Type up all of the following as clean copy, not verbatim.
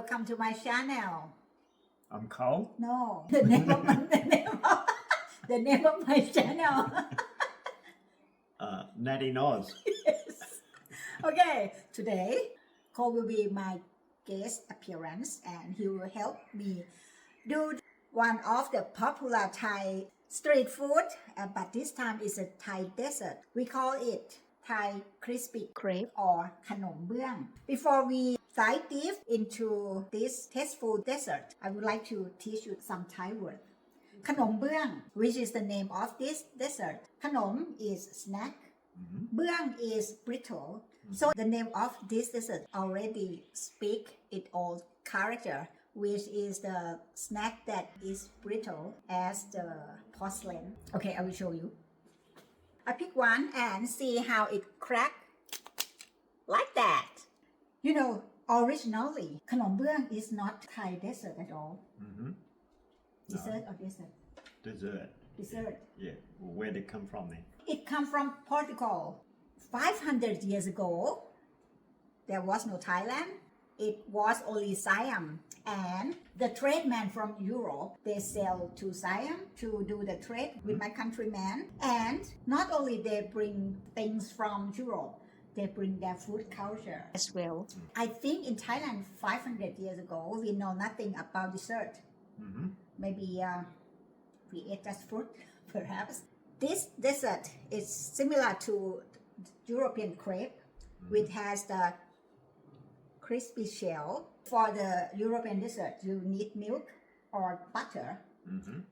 welcome to my channel. I'm Cole. No, the name of the name of my channel. Natty Noz. Yes. Okay, today Cole will be my guest appearance and he will help me do one of the popular Thai street food, but this time is a Thai dessert. We call it Thai crispy crepe or khanom beung. Before we dive deep into this tasteful dessert, I would like to teach you some Thai word. Khanom beung, which is the name of this dessert. Khanom is snack. Beung is brittle. So the name of this dessert already speak its own character, which is the snack that is brittle as the porcelain. Okay, I will show you. I pick one and see how it crack like that. You know, originally, khanom beung is not Thai dessert at all. Dessert or dessert? Dessert. Dessert. Yeah. Well, where did it come from then? It comes from Portugal. 500 years ago, there was no Thailand. It was only Siam. And the tradesmen from Europe, they sell to Siam to do the trade with my countrymen. And not only they bring things from Europe, they bring their food culture as well. I think in Thailand 500 years ago, we know nothing about dessert. Maybe we ate just fruit, perhaps. This dessert is similar to European crepe, which has the crispy shell. For the European dessert, you need milk or butter.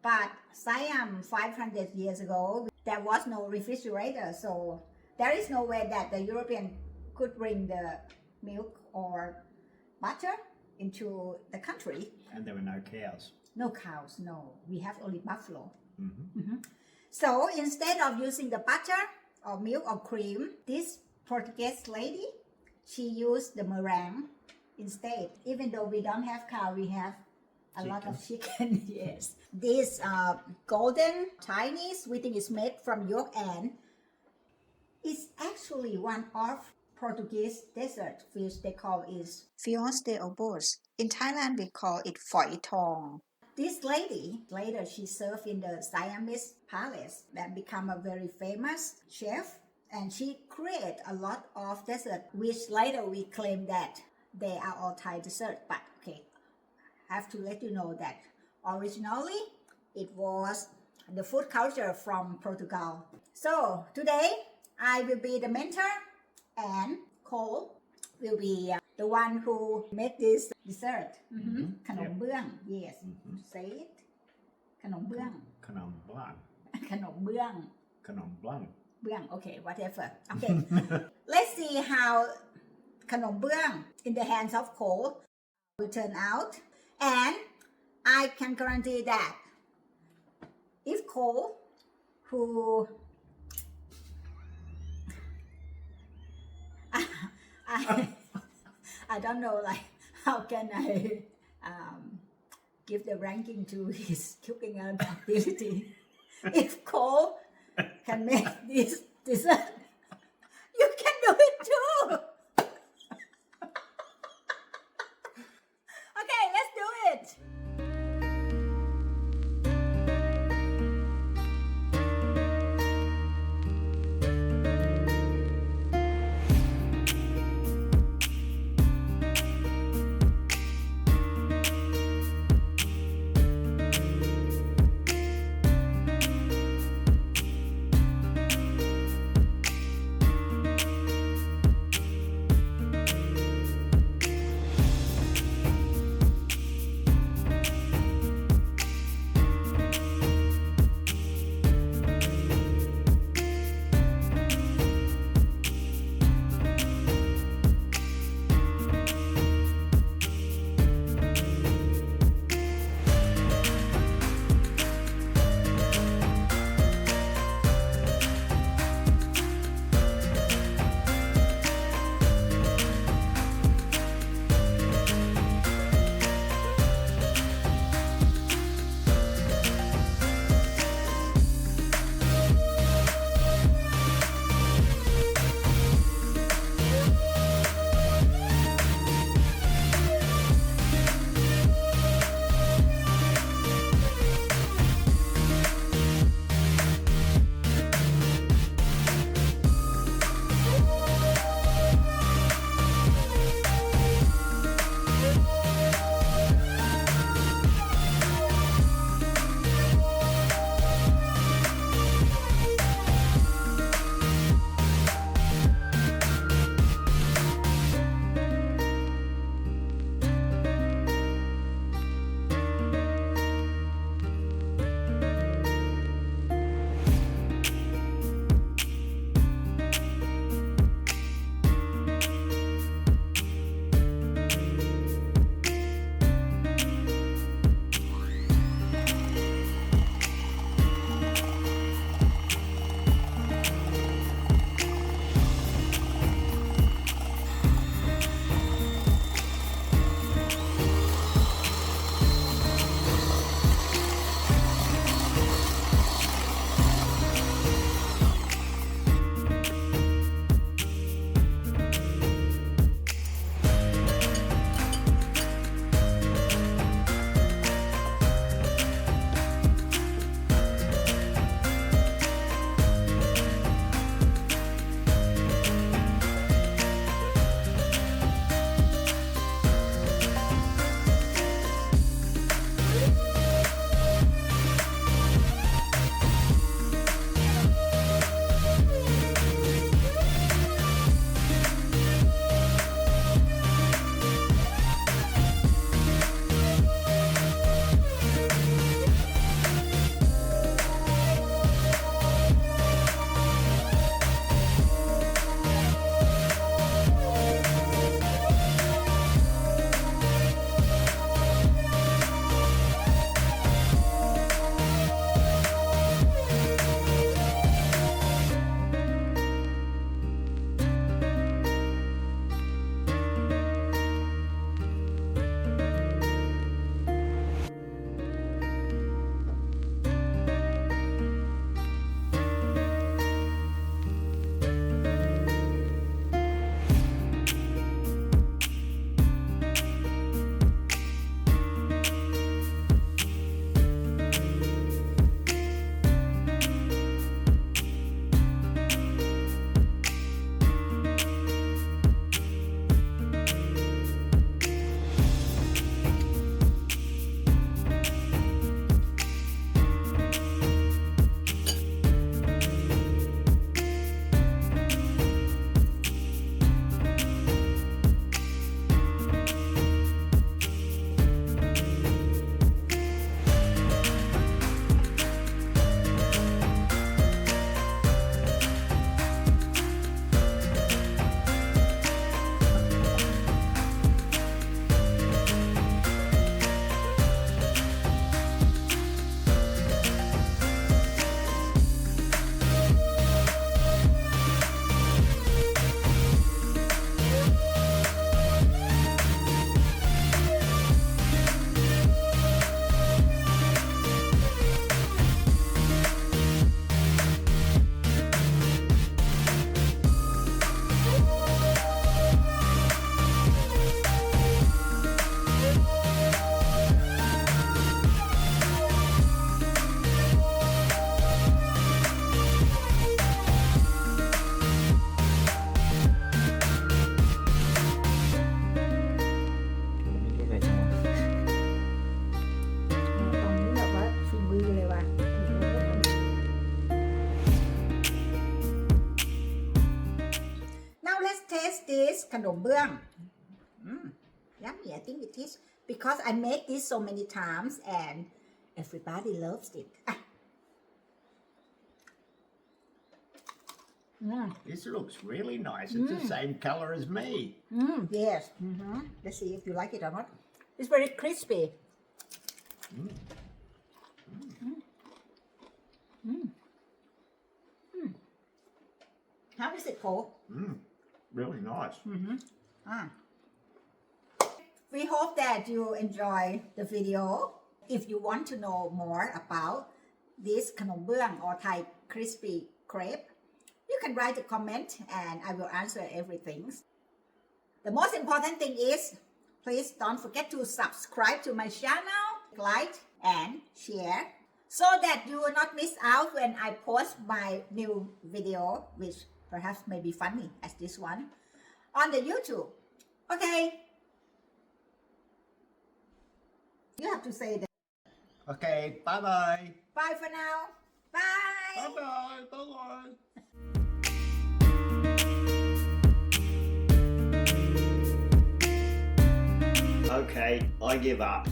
But Siam 500 years ago, there was no refrigerator, so there is no way that the European could bring the milk or butter into the country. And there were no cows. No cows, no. We have only buffalo. So instead of using the butter or milk or cream, this Portuguese lady, she used the meringue instead. Even though we don't have cow, we have a lot of chicken. Yes. This golden tiny sweetening is made from yolk and it's actually one of Portuguese dessert which they call is fios de ovos. In Thailand, we call it phoi thong. This lady, later she served in the Siamese palace and become a very famous chef. And she created a lot of dessert, which later we claim that they are all Thai dessert. But okay, I have to let you know that originally it was the food culture from Portugal. So today I will be the mentor and Cole will be the one who made this dessert. Khanom beung, yes. Say it. Khanom beung. Khanom blanc. Khanom beung. Khanom blanc. Beung, okay, whatever. Okay, let's see how khanom beung in the hands of Cole will turn out. And I can guarantee that if Cole, who I don't know, like, how can I give the ranking to his cooking ability. If Cole can make this dessert, you can do it too. Okay, let's do it. this ขนมเบื้อง yummy I think it is because I make this so many times and everybody loves it This looks really nice. It's the same color as me. Yes let's see if you like it or not it's very crispy How is it, Paul? Really nice. We hope that you enjoy the video. If you want to know more about this ขนมเบื้อง or Thai crispy crepe, you can write a comment and I will answer everything. The most important thing is, please don't forget to subscribe to my channel, like and share, so that you will not miss out when I post my new video, which perhaps may be funny as this one, on the YouTube. Okay. You have to say that. Okay, bye-bye. Bye for now. Bye. Bye-bye. Bye-bye. Okay, I give up.